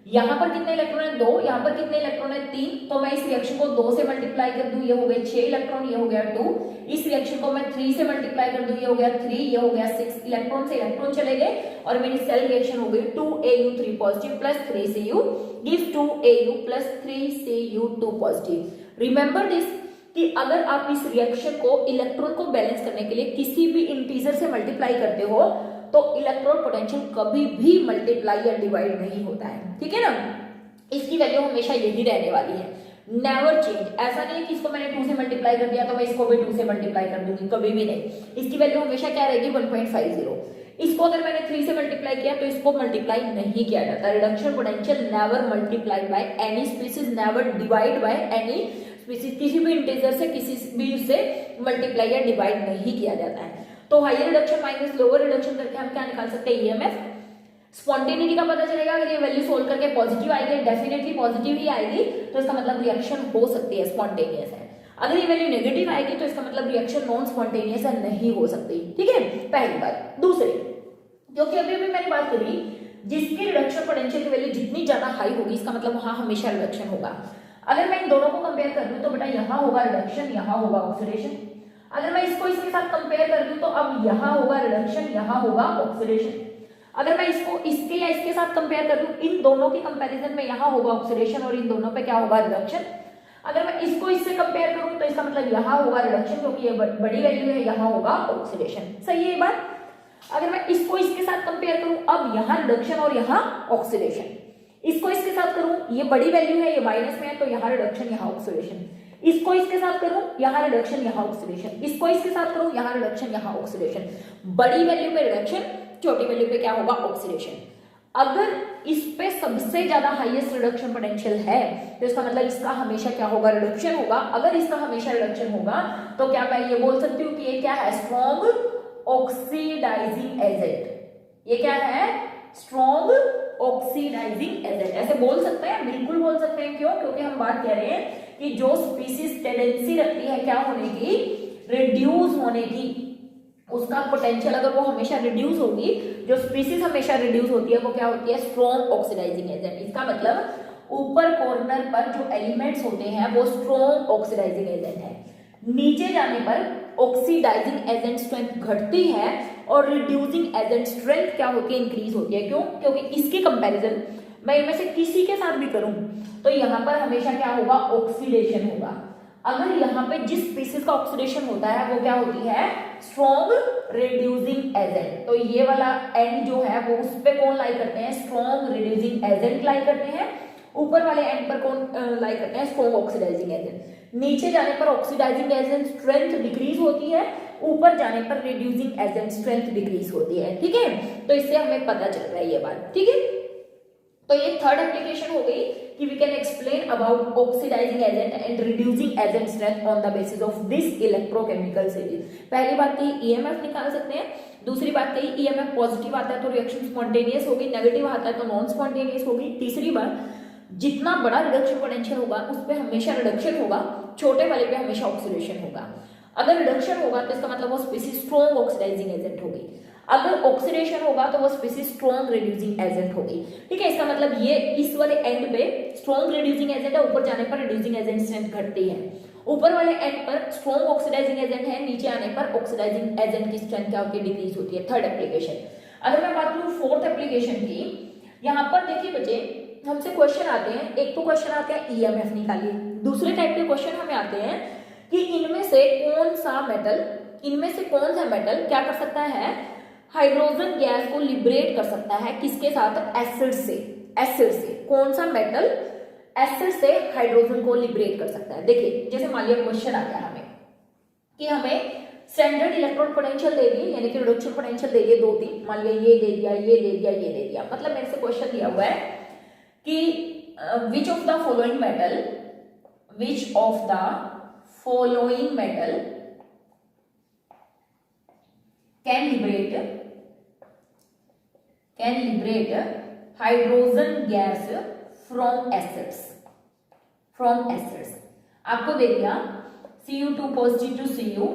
यहां पर कितने इलेक्ट्रॉन है, 2, यहां पर कितने इलेक्ट्रॉन है, 3, तो मैं इस रिएक्शन को 2 से मल्टीप्लाई कर दूं, ये हो गए 6 इलेक्ट्रॉन, ये हो गया 2। इस रिएक्शन को मैं 3 से मल्टीप्लाई कर दूं, ये हो गया 3, ये हो गया 6। इलेक्ट्रॉन से इलेक्ट्रॉन चले गए और मेरी सेल रिएक्शन हो गई 2Au3 positive plus 3 Cu gives 2Au plus 3 Cu2 positive. Remember this कि अगर आप इस रिएक्शन को इलेक्ट्रॉन को बैलेंस करने के लिए किसी भी इंटीजर से मल्टीप्लाई करते हो तो इलेक्ट्रॉन पोटेंशियल कभी भी मल्टीप्लाई या डिवाइड नहीं होता है, ठीक है ना। इसकी वैल्यू हमेशा यही रहने वाली है, नेवर चेंज। ऐसा नहीं है कि इसको मैंने 2 से मल्टीप्लाई कर दिया तो मैं इसको भी 2 से मल्टीप्लाई कर दूंगी, कभी भी नहीं। इसकी वैल्यू हमेशा क्या रहेगी, 1.50। इसको अगर मैंने 3 से मल्टीप्लाई किया तो इसको मल्टीप्लाई नहीं किया जाता। Reduction potential never multiply by any species, never divide by any species. किसी भी इंटीजर से किसी भी से मल्टीप्लाई या डिवाइड नहीं किया जाता है। तो higher reduction minus lower reduction करके हम क्या निकाल सकते हैं, ईएमएफ। स्पॉन्टेनिटी का पता चलेगा, अगर ये वैल्यू सोल्व करके पॉजिटिव आएगी, डेफिनेटली पॉजिटिव ही आएगी, तो इसका मतलब रिएक्शन हो सकती है, स्पॉन्टेनियस है। अगर ये वैल्यू नेगेटिव आएगी तो इसका मतलब रिएक्शन नॉन स्पॉन्टेनियस नहीं हो सकती, ठीक है, पहली बात। दूसरी, क्योंकि अभी अभी मैंने बात करी जिसकी रिडक्शन पोटेंशियल की वैल्यू जितनी ज्यादा हाई होगी इसका मतलब वहां हमेशा रिडक्शन होगा। अगर मैं इन दोनों को कंपेयर कर दूं तो बेटा यहाँ होगा रिडक्शन, यहाँ होगा ऑक्सीडेशन। अगर मैं इसको इसके साथ कंपेयर कर दूं तो अब यहाँ होगा रिडक्शन, यहाँ होगा ऑक्सीडेशन। अगर मैं इसको इसके या इसके साथ कंपेयर कर दूं, इन दोनों की कंपैरिजन में यहाँ होगा ऑक्सीडेशन और इन दोनों पे क्या होगा रिडक्शन। अगर मैं इसको इससे कंपेयर करूं तो इसका मतलब यहाँ होगा रिडक्शन क्योंकि ये बड़ी वैल्यू है, यहाँ होगा ऑक्सीडेशन। सही है ये बात। अगर मैं इसको इसके साथ कंपेयर करूं, अब यहाँ रिडक्शन और यहाँ ऑक्सीडेशन। इसको इसके साथ करूं, ये बड़ी वैल्यू है, ये माइनस में है, तो यहाँ रिडक्शन, यहाँ ऑक्सीडेशन। इसको इसके साथ करूं, यहाँ रिडक्शन, यहाँ ऑक्सीडेशन। इसको इसके साथ करूं, यहाँ रिडक्शन, यहाँ ऑक्सीडेशन। बड़ी वैल्यू पे रिडक्शन, छोटी वैल्यू पे क्या होगा ऑक्सीडेशन। अगर इस पे सबसे ज्यादा हाईएस्ट रिडक्शन पोटेंशियल है तो इसका मतलब इसका हमेशा क्या होगा रिडक्शन होगा। अगर इसका हमेशा रिडक्शन होगा तो क्या मैं ये बोल सकती हूँ कि ये क्या है स्ट्रॉन्ग ऑक्सीडाइजिंग एजेंट। ये क्या है स्ट्रॉन्ग ऑक्सीडाइजिंग एजेंट, ऐसे बोल सकते हैं, बिल्कुल बोल सकते हैं। क्यों? क्योंकि हम बात कर रहे हैं कि जो स्पीसीज टेंडेंसी रखती है क्या होने की, रिड्यूस होने की, उसका पोटेंशियल अगर वो हमेशा रिड्यूस होगी, जो स्पीसीज हमेशा रिड्यूस होती है वो क्या होती है स्ट्रॉन्ग ऑक्सीडाइजिंग एजेंट। इसका मतलब ऊपर कॉर्नर पर जो एलिमेंट्स होते हैं वो स्ट्रॉन्ग ऑक्सीडाइजिंग एजेंट है, नीचे जाने पर ऑक्सीडाइजिंग एजेंट स्ट्रेंथ घटती है और रिड्यूसिंग एजेंट स्ट्रेंथ क्या होती है इंक्रीज होती है। क्यों? क्योंकि इसके कंपैरिजन मैं इनमें से किसी के साथ भी करूं तो यहाँ पर हमेशा क्या होगा ऑक्सीडेशन होगा। अगर यहाँ पे जिस स्पीसीज का ऑक्सीडेशन होता है वो क्या होती है स्ट्रॉन्ग रिड्यूसिंग एजेंट। तो ये वाला एंड जो है वो उस पे कौन लाई करते हैं स्ट्रॉन्ग रिड्यूसिंग एजेंट लाई करते हैं, ऊपर वाले एंड पर कौन लाई करते हैं स्ट्रॉन्ग ऑक्सीडाइजिंग एजेंट। नीचे जाने पर ऑक्सीडाइजिंग एजेंट स्ट्रेंथ डिक्रीज होती है, ऊपर जाने पर रिड्यूसिंग एजेंट स्ट्रेंथ डिक्रीज होती है, ठीक है। तो इससे हमें पता चल रहा है ये बात, ठीक है। तो ये थर्ड एप्लीकेशन हो गई कि we can explain about oxidising agent and reducing agent strength on the basis of this electrochemical series. पहली बात कही ईएमएफ निकाल सकते हैं, दूसरी बात कही ईएमएफ पॉजिटिव आता है तो रिएक्शन स्पॉन्टेनियस होगी, नेगेटिव आता है तो नॉन स्पॉन्टेनियस होगी। तीसरी बात जितना बड़ा रिडक्शन पोटेंशियल होगा उस पर हमेशा रिडक्शन होगा, छोटे वाले पे हमेशा ऑक्सीडेशन होगा। अगर रिडक्शन होगा तो इसका मतलब वो स्पीसीज स्ट्रॉन्ग ऑक्सीडाइजिंग एजेंट होगी, अगर ऑक्सीडेशन होगा तो वो स्पीसीज स्ट्रॉन्ग रिड्यूसिंग एजेंट होगी, ठीक है। इसका मतलब ये इस वाले एंड पे स्ट्रॉन्ग रिड्यूसिंग एजेंट है, ऊपर जाने पर रिड्यूसिंग एजेंट स्ट्रेंथ घटती है। ऊपर वाले एंड पर स्ट्रॉन्ग ऑक्सीडाइजिंग एजेंट है, नीचे आने पर ऑक्सीडाइजिंग एजेंट की स्ट्रेंथ क्या होती है डिक्रीज होती है। Third application. अगर मैं बात करूं फोर्थ एप्लीकेशन की, यहाँ पर देखिए बच्चे हमसे क्वेश्चन आते हैं, एक तो क्वेश्चन आते हैं ईएमएफ निकालिए, दूसरे टाइप के क्वेश्चन हमें आते हैं कि इनमें से कौन सा मेटल क्या कर सकता है हाइड्रोजन गैस को लिबरेट कर सकता है, किसके साथ एसिड से कौन सा मेटल एसिड से हाइड्रोजन को लिबरेट कर सकता है। देखिए जैसे मान लिया क्वेश्चन आ गया हमें कि हमें स्टैंडर्ड इलेक्ट्रॉन पोटेंशियल दे दी, यानी कि रिडक्शन पोटेंशियल दे दिए 2-3, मान लिया ये दे दिया, ये दे दिया, ये दे दिया। मतलब मेरे से क्वेश्चन दिया हुआ है कि which of the following metal can liberate hydrogen gas from acids. आपको दे दिया Cu2 पॉजिटिव टू Cu,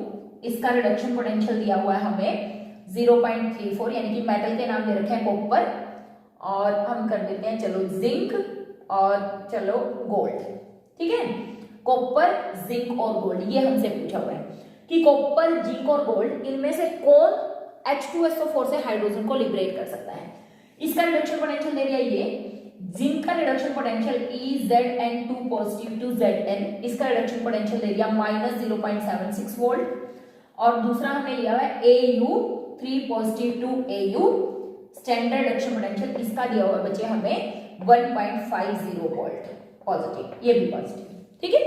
इसका रिडक्शन पोटेंशियल दिया हुआ है हमें 0.34, यानी कि मेटल के नाम दे रखे हैं कॉपर, और हम कर देते हैं चलो जिंक और चलो गोल्ड, ठीक है। कॉपर, जिंक और गोल्ड, ये हमसे पूछा हुआ है कि कॉपर, जिंक और गोल्ड इनमें से कौन H2SO4 से हाइड्रोजन को लिबरेट कर सकता है। इसका रिडक्शन पोटेंशियल दे दिया ये, जिंक का reduction potential EZN2 positive to Zn, इसका रिडक्शन पोटेंशियल दे दिया -0.76 वोल्ट, और दूसरा हमने लिया है Au3 positive to Au, standard reduction potential इसका दिया हुआ बच्चे हमें 1.50 वोल्ट पॉजिटिव, ये भी पॉजिटिव, ठीक है।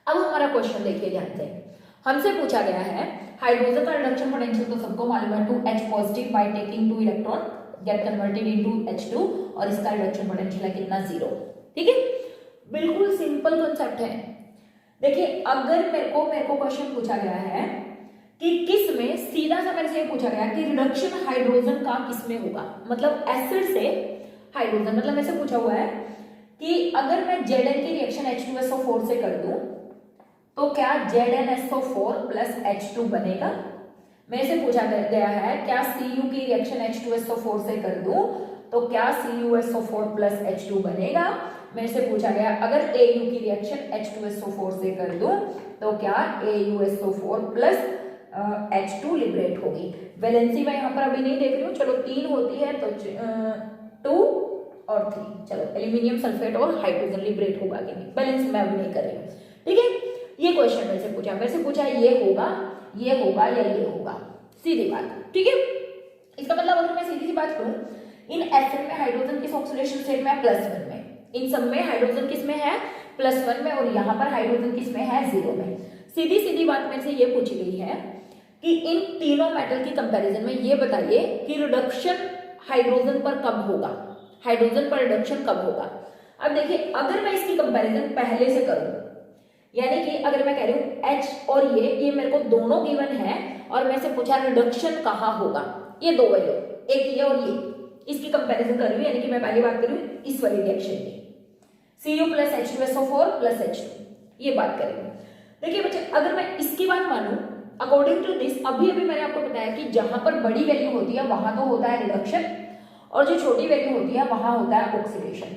अब हमारा क्वेश्चन देखिए ध्यान से, हमसे पूछा गया है हाइड्रोजन का रिडक्शन पोटेंशियल तो सबको मालूम है 2H positive by taking 2 electron get converted into H2, और इसका रिडक्शन पोटेंशियल है कितना 0, ठीक है। बिल्कुल सिंपल कांसेप्ट है। देखिए अगर मेरे को क्वेश्चन पूछा गया है कि किस में, सीधा सा मेरे से ये पूछा गया कि रिडक्शन हाइड्रोजन का किस में होगा, मतलब एसिड से हाइड्रोजन, मतलब ऐसे पूछा हुआ है कि अगर मैं Zn की रिएक्शन H2SO4 से कर दूं तो क्या ZnSO4 प्लस H2 बनेगा? मेरे से पूछा गया है क्या Cu की रिएक्शन H2SO4 से कर दूं तो क्या CuSO4 प्लस H2 बनेगा? मेरे से पूछा गया अगर Au की रिएक्शन H2SO4 से कर दूं तो क्या AuSO4 प्लस H2 लिबरेट होगी? वैलेंसी मैं यहाँ पर अभी नहीं देख रही हूँ, चलो 3 होती है तो 2 और 3, चलो एल्यूमिनियम सल्फेट और हाइड्रोजन लिबरेट होगा कि नहीं, बैलेंस मैं अभी नहीं कर रही हूँ। ठीक है, ये क्वेश्चन मेरे से पूछा ये होगा या ये होगा, सीधी बात। ठीक है, इसका मतलब अगर मैं सीधी सी बात करूं, इन एसिड में हाइड्रोजन किस ऑक्सीडेशन स्टेट में है? +1 में। इन सब में हाइड्रोजन किस में है? +1 में, और यहाँ पर हाइड्रोजन किस में है? 0 में। सीधी सीधी बात मेरे से ये पूछी गई है कि इन तीनों मेटल की कंपैरिजन में ये बताइए कि रिडक्शन हाइड्रोजन पर कब होगा, हाइड्रोजन पर रिडक्शन कब होगा। अब देखिए अगर मैं इसकी कंपैरिजन पहले से करूं, यानी कि अगर मैं कह रही हूं H और ये मेरे को दोनों गिवन है और मैं से पूछा रिडक्शन कहाँ होगा, ये दो वैल्यू, एक ये और ये, इसकी कंपैरिजन कर रही हूं, यानी कि मैं पहली बात कर रही हूं इस वाली रिएक्शन की, Cu plus H2SO4 plus H2, ये बात कर रही हूं। देखिए बच्चे अगर मैं इसकी बात मानूं अकॉर्डिंग टू दिस, अभी मैंने आपको बताया कि जहां पर बड़ी वैल्यू होती है वहां तो होता है रिडक्शन और जो छोटी वैल्यू होती है वहां होता है ऑक्सीडेशन।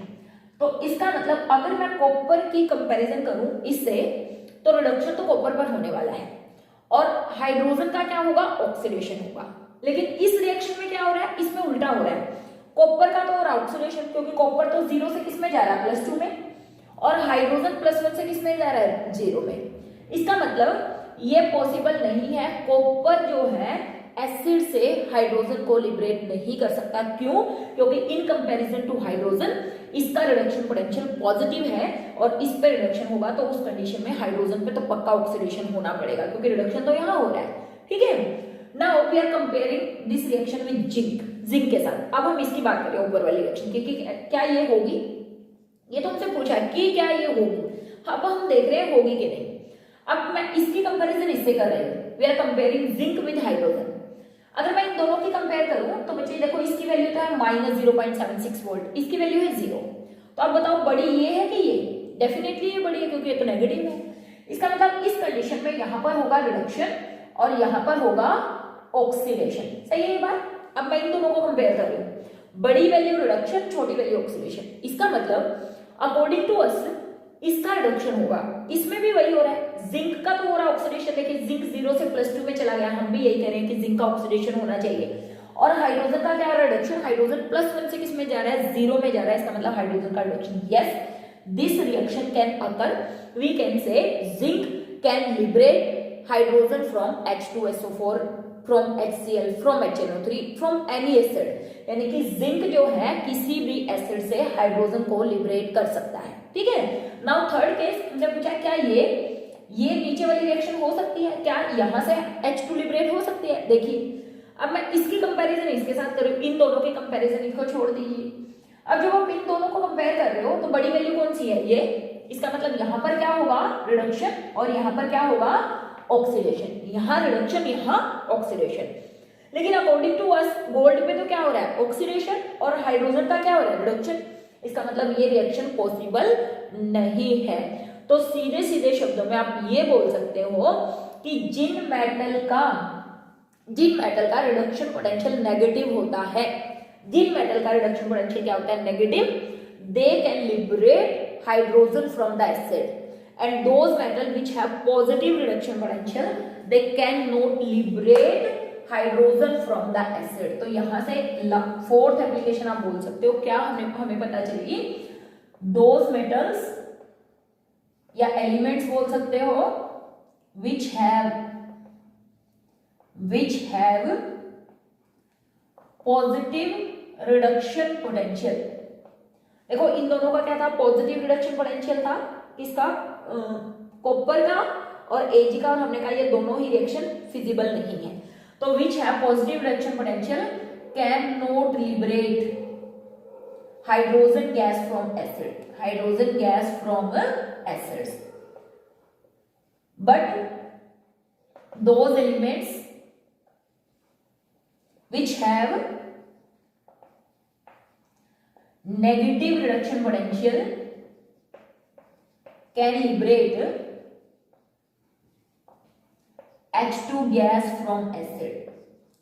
तो इसका मतलब अगर मैं कॉपर की कंपैरिजन करूं इससे तो रिडक्शन तो कॉपर पर होने वाला है और हाइड्रोजन का क्या होगा? ऑक्सीडेशन होगा। लेकिन इस रिएक्शन में क्या हो रहा है? इसमें उल्टा हो रहा है, कॉपर का तो हो रहा है ऑक्सीडेशन, क्योंकि कॉपर तो 0 से किस में जा रहा है? +2 में, और हाइड्रोजन +1 से किस में जा रहा है? 0 में। इसका मतलब ये पॉसिबल नहीं है, कॉपर जो है एसिड से हाइड्रोजन को लिबरेट नहीं कर सकता। क्यों? क्योंकि इन कंपैरिजन टू हाइड्रोजन इसका रिडक्शन पोटेंशियल पॉजिटिव है और इस पे रिडक्शन होगा तो उस कंडीशन में हाइड्रोजन पे तो पक्का ऑक्सीडेशन होना पड़ेगा, क्योंकि रिडक्शन तो यहाँ हो रहा है। ठीक है, now we are comparing this reaction with zinc के साथ। अब हम इसकी बात करें ऊपर वाली रिएक्शन की, क्या ये होगी? ये तो हमसे पूछा है कि क्या ये होगी, अब हम देख रहे हैं होगी कि नहीं। अब मैं इसकी कंपैरिजन इससे कर रही हूँ, we are comparing zinc with hydrogen. अगर मैं इन दोनों की कंपेयर करूं तो बच्चे देखो इसकी वैल्यू तो है -0.76 वोल्ट, इसकी वैल्यू है 0। तो अब बताओ बड़ी ये है कि ये? डेफिनेटली ये बड़ी है क्योंकि ये तो नेगेटिव है। इसका मतलब इस कंडीशन में यहां पर होगा रिडक्शन और यहां पर होगा ऑक्सीडेशन। सही है ये बात? अब मैं इन दोनों को कंपेयर कर रही हूं, बड़ी वैल्यू रिडक्शन, छोटी वैल्यू ऑक्सीडेशन। इसका मतलब अकॉर्डिंग टू अस इसका रिडक्शन होगा, इसमें भी वही हो रहा है। जिंक का तो हो रहा है ऑक्सीडेशन, देखिए जिंक 0 से +2 में चला गया, हम भी यही कह रहे हैं कि जिंक का ऑक्सीडेशन होना चाहिए। और हाइड्रोजन का क्या रिडक्शन? हाइड्रोजन +1 से किस में जा रहा है? 0 में जा रहा है। इसका मतलब हाइड्रोजन का reduction. Yes, this reaction can occur, we can say zinc can liberate hydrogen from H2SO4, from HCl, from HNO3, from any acid. यानी कि जिंक जो है किसी भी एसिड से हाइड्रोजन को लिबरेट कर सकता है। ठीक है, नाउ थर्ड केस हमसे पूछा क्या ये नीचे वाली रिएक्शन हो सकती है? क्या यहां से H2 लिबरेट हो सकती है? देखिए अब मैं इसकी कंपैरिजन इसके साथ करूं, इन दोनों की कंपैरिजन इसको छोड़ दीजिए। अब जब आप इन दोनों को कंपेयर कर रहे हो तो बड़ी वैल्यू कौन सी है? ये। इसका मतलब यहां पर क्या होगा? रिडक्शन, और यहां पर क्या होगा? ऑक्सीडेशन। यहां रिडक्शन, यहां ऑक्सीडेशन। लेकिन अकॉर्डिंग टू अस गोल्ड पे तो क्या हो रहा है? ऑक्सीडेशन, और हाइड्रोजन का क्या हो रहा है? रिडक्शन। इसका मतलब ये रिएक्शन पॉसिबल नहीं है। तो सीधे सीधे शब्दों में आप ये बोल सकते हो कि जिन मेटल का रिडक्शन पोटेंशियल नेगेटिव होता है, जिन मेटल का रिडक्शन पोटेंशियल क्या होता है? Negative, they can liberate hydrogen from the acid, and those metal which have positive reduction potential they can not liberate hydrogen from the acid. तो यहां से फोर्थ एप्लीकेशन आप बोल सकते हो, क्या हमें पता चलेगी? दोज मेटल्स या एलिमेंट्स बोल सकते हो which have positive reduction potential. देखो इन दोनों का क्या था? पॉजिटिव रिडक्शन पोटेंशियल था, किसका? कॉपर का और Ag का, और हमने कहा ये दोनों ही रिएक्शन फिजिबल नहीं है। तो which have positive reduction potential cannot liberate hydrogen gas from acids, but those elements which have negative reduction potential can liberate H2 gas from acid,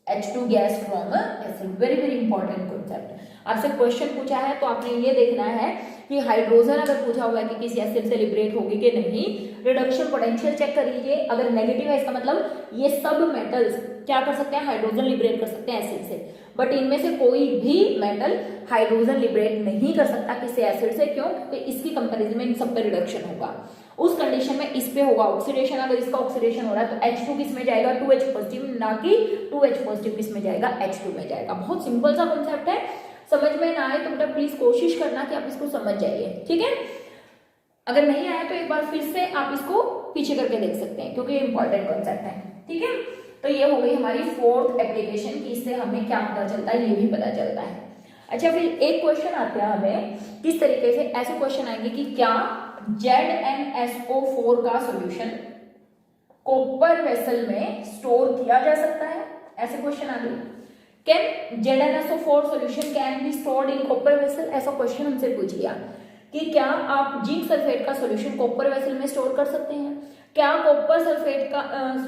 H2 gas from acid, very very important concept. आपसे question पूछा है तो आपने ये देखना है कि hydrogen अगर पूछा हुआ है कि किसी एसिड से लिबरेट होगी कि नहीं, रिडक्शन पोटेंशियल चेक कर लीजिए, अगर नेगेटिव है इसका मतलब ये सब मेटल्स क्या कर सकते हैं, हाइड्रोजन लिबरेट कर सकते हैं एसिड से, बट इनमें से कोई भी मेटल हाइड्रोजन लिबरेट नहीं कर सकता किसी एसिड से। क्यों? क्योंकि इसकी कंपैरिजन में इन सब पे रिडक्शन होगा। उस कंडीशन में इस पे होगा ऑक्सीडेशन, अगर इसका ऑक्सीडेशन हो रहा है तो H2 किस में जाएगा, 2H पॉजिटिव, ना कि 2H पॉजिटिव किस में जाएगा, H2 में जाएगा। बहुत सिंपल सा कॉन्सेप्ट है, समझ में ना आए तो बेटा प्लीज कोशिश करना कि आप इसको समझ जाइए, ठीक है। अगर नहीं आया तो एक बार फिर से आप इसको पीछे करके देख सकते हैं क्योंकि ये इंपॉर्टेंट कॉन्सेप्ट है, ठीक है। तो ये हो गई हमारी फोर्थ एप्लीकेशन की, इससे हमें क्या पता चलता है, ये भी पता चलता है। अच्छा, फिर एक क्वेश्चन आता है हमें किस तरीके से, ऐसे क्वेश्चन आएंगे कि क्या ZnSO4 का सॉल्यूशन कॉपर वेसल में स्टोर किया जा सकता है, ऐसे क्वेश्चन आ गए। Can ZnSO4 solution can be stored in copper vessel, ऐसा क्वेश्चन हमसे पूछ लिया कि क्या आप जिंक सल्फेट का सॉल्यूशन कॉपर वेसल में स्टोर कर सकते हैं, क्या कॉपर सल्फेट का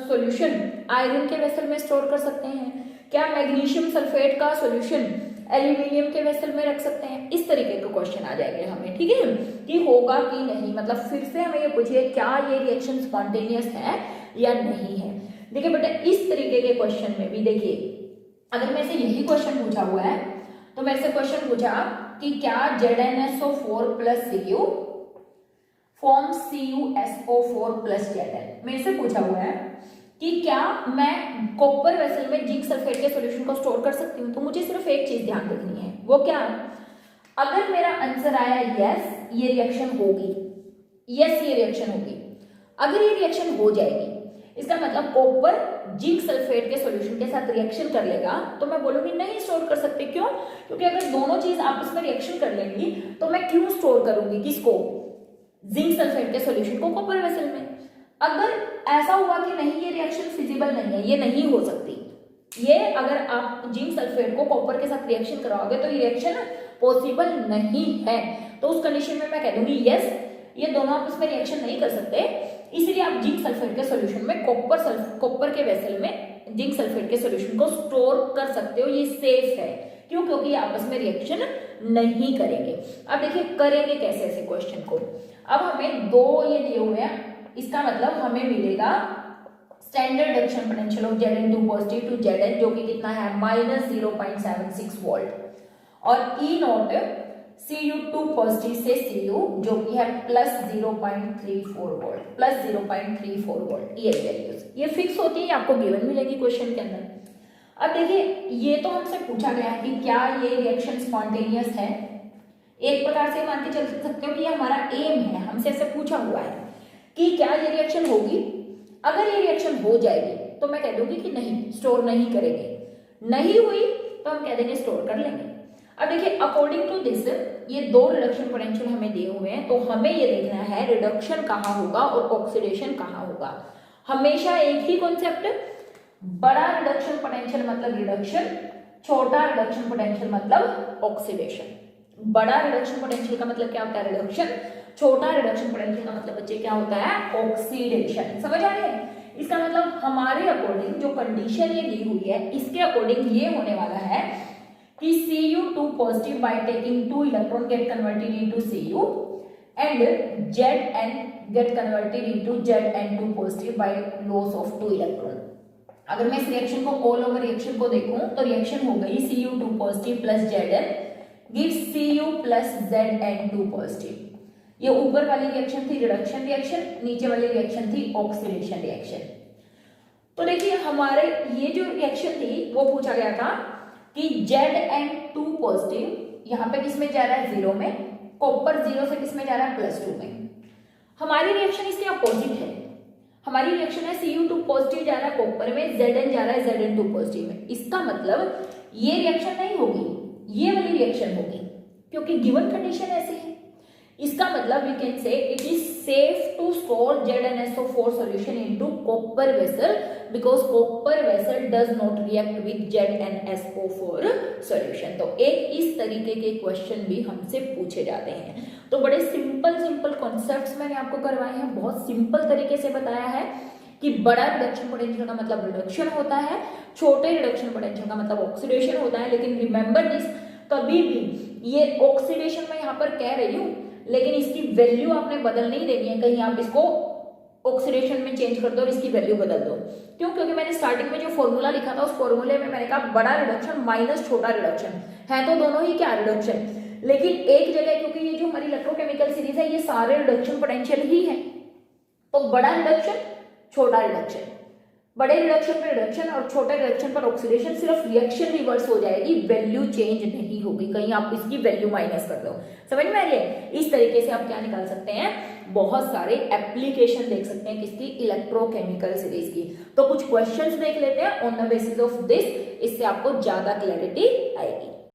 सॉल्यूशन आयरन के वेसल में स्टोर कर सकते हैं, क्या मैग्नीशियम सल्फेट का सॉल्यूशन एल्यूमिनियम के वेसल में रख सकते हैं, इस तरीके के क्वेश्चन आ जाएंगे हमें, ठीक है, कि होगा कि नहीं, मतलब फिर से हमें ये पूछिए क्या ये रिएक्शन स्पॉन्टेनियस है या नहीं है। देखिए बेटा इस तरीके के क्वेश्चन में भी देखिए, अगर मेरे से यही क्वेश्चन पूछा हुआ है तो मेरे से क्वेश्चन पूछा कि क्या ZnSO4 plus Cu form CuSO4 plus Zn, मेरे से पूछा हुआ है कि क्या मैं कॉपर वेसल में जिंक सल्फेट के सॉल्यूशन को स्टोर कर सकती हूँ। तो मुझे सिर्फ एक चीज ध्यान रखनी है, वो क्या, अगर मेरा आंसर आया यस ये रिएक्शन होगी, यस ये रिएक्शन होगी, अगर ये रिएक्शन हो जाएगी इसका मतलब कॉपर जिंक सल्फेट के सॉल्यूशन के साथ रिएक्शन कर लेगा, तो मैं बोलूंगी नहीं स्टोर कर सकते। क्यों? क्योंकि अगर दोनों चीज आपस में रिएक्शन कर लेंगी तो मैं क्यों स्टोर करूंगी किसको, जिंक सल्फेट के सॉल्यूशन को कॉपर वेसल में। अगर ऐसा हुआ कि नहीं ये रिएक्शन फिजिबल नहीं है, ये नहीं हो सकती, ये अगर आप जिंक सल्फेट को कॉपर के साथ रिएक्शन कराओगे तो ये रिएक्शन पॉसिबल नहीं है, तो उस कंडीशन में मैं कह दूंगी यस ये दोनों आपस में रिएक्शन नहीं कर सकते, इसलिए आप जिंक सल्फेट के सॉल्यूशन में कॉपर के वेसल में जिंक सल्फेट के सॉल्यूशन को स्टोर कर सकते हो, ये सेफ है। क्यों? क्योंकि आपस में रिएक्शन नहीं करेंगे। अब देखिए करेंगे कैसे ऐसे क्वेश्चन को, अब हमें दो ये दिए हुए हैं, इसका मतलब हमें मिलेगा standard reduction potential of Zn2 positive to Zn जो कि कितना है -0.76 वोल्ट, और E नॉट Cu2 पॉजिटिव से Cu जो कि है +0.34 वोल्ट, +0.34 वोल्ट, ये वैल्यूज ये फिक्स होती है, आपको गिवन मिलेगी क्वेश्चन के अंदर। अब देखिए ये तो हमसे पूछा गया है कि क्या ये रिएक्शन स्पॉन्टेनियस है, एक प्रकार से मान के चल सकते हो कि ये हमारा एम है, हमसे ऐसे पूछा हुआ है कि क्या ये रिएक्शन होगी, अगर ये रिएक्शन हो जाएगी तो मैं कह दूंगी कि नहीं स्टोर नहीं करेंगे, नहीं हुई तो हम कह देंगे स्टोर कर लेंगे। अब देखिए अकॉर्डिंग टू दिस ये दो रिडक्शन पोटेंशियल हमें दिए हुए हैं, तो हमें ये देखना है रिडक्शन कहाँ होगा और ऑक्सीडेशन कहाँ होगा। हमेशा एक ही कॉन्सेप्ट, बड़ा रिडक्शन पोटेंशियल मतलब रिडक्शन, छोटा रिडक्शन पोटेंशियल मतलब ऑक्सीडेशन। बड़ा रिडक्शन पोटेंशियल का मतलब क्या होता है रिडक्शन, छोटा रिडक्शन पोटेंशियल का मतलब बच्चे क्या होता है ऑक्सीडेशन। समझ आ रही है? इसका मतलब हमारे अकॉर्डिंग जो कंडीशन ये दी हुई है इसके अकॉर्डिंग ये होने वाला है कि Cu2 positive by taking 2 electron get converted into Cu and Zn get converted into Zn2 positive by loss of 2 electron। अगर मैं इस रिएक्शन को ऑल ओवर रिएक्शन को देखूं तो रिएक्शन हो गई Cu2 positive plus Zn gives Cu plus Zn2 positive. ये ऊपर वाली रिएक्शन थी रिडक्शन रिएक्शन, नीचे वाली रिएक्शन थी ऑक्सीडेशन रिएक्शन। तो देखिए हमारे ये जो रिएक्शन थी वो पूछा गया था कि Zn2 पॉजिटिव यहाँ पे किसमें जा रहा है जीरो में, कॉपर जीरो से किसमें जा रहा है +2 में। हमारी रिएक्शन इसके अपोजिट है, हमारी रिएक्शन है Cu2 पॉजिटिव जा रहा है कॉपर में, Zn जा रहा है Zn2 पॉजिटिव में। इसका मतलब ये रिएक्शन नहीं होगी, ये वाली रिएक्शन होगी क्योंकि गिवन कंडीशन ऐसी है। इसका मतलब we can say it is safe to store ZnSO4 solution into copper vessel because copper vessel does not react with ZnSO4 solution। तो एक इस तरीके के क्वेश्चन भी हमसे पूछे जाते हैं। तो बड़े सिंपल कॉन्सेप्ट्स मैंने आपको करवाए हैं, बहुत सिंपल तरीके से बताया है। कि बड़ा रिडक्शन पोटेंशियल का मतलब रिडक्शन होता है, छोटे रिडक्शन पोटेंशियल का मतलब ऑक्सीडेशन होता है। लेकिन रिमेंबर दिस, कभी भी ये ऑक्सीडेशन मैं यहाँ पर कह रही हूँ, लेकिन इसकी वैल्यू आपने बदल नहीं देनी है, कहीं आप इसको ऑक्सीडेशन में चेंज कर दो और इसकी वैल्यू बदल दो। क्यों? क्योंकि मैंने स्टार्टिंग में जो फॉर्मूला लिखा था उस फॉर्मूले में मैंने कहा बड़ा रिडक्शन माइनस छोटा रिडक्शन है, तो दोनों ही क्या रिडक्शन, लेकिन एक जगह, क्योंकि ये जो हमारी इलेक्ट्रोकेमिकल सीरीज है ये सारे रिडक्शन पोटेंशियल ही है, तो बड़ा रिडक्शन छोटा रिडक्शन, बड़े रिडक्शन पर रिडक्शन और छोटे रिडक्शन पर ऑक्सीडेशन, सिर्फ रिएक्शन रिवर्स हो जाएगी, वैल्यू चेंज नहीं होगी, कहीं आप इसकी वैल्यू माइनस कर दो। समझ में आ रही है? इस तरीके से आप क्या निकाल सकते हैं, बहुत सारे एप्लीकेशन देख सकते हैं किसकी, इलेक्ट्रोकेमिकल सीरीज की। तो कुछ क्वेश्चंस देख लेते हैं on the basis of this, इससे आपको ज्यादा क्लैरिटी आएगी।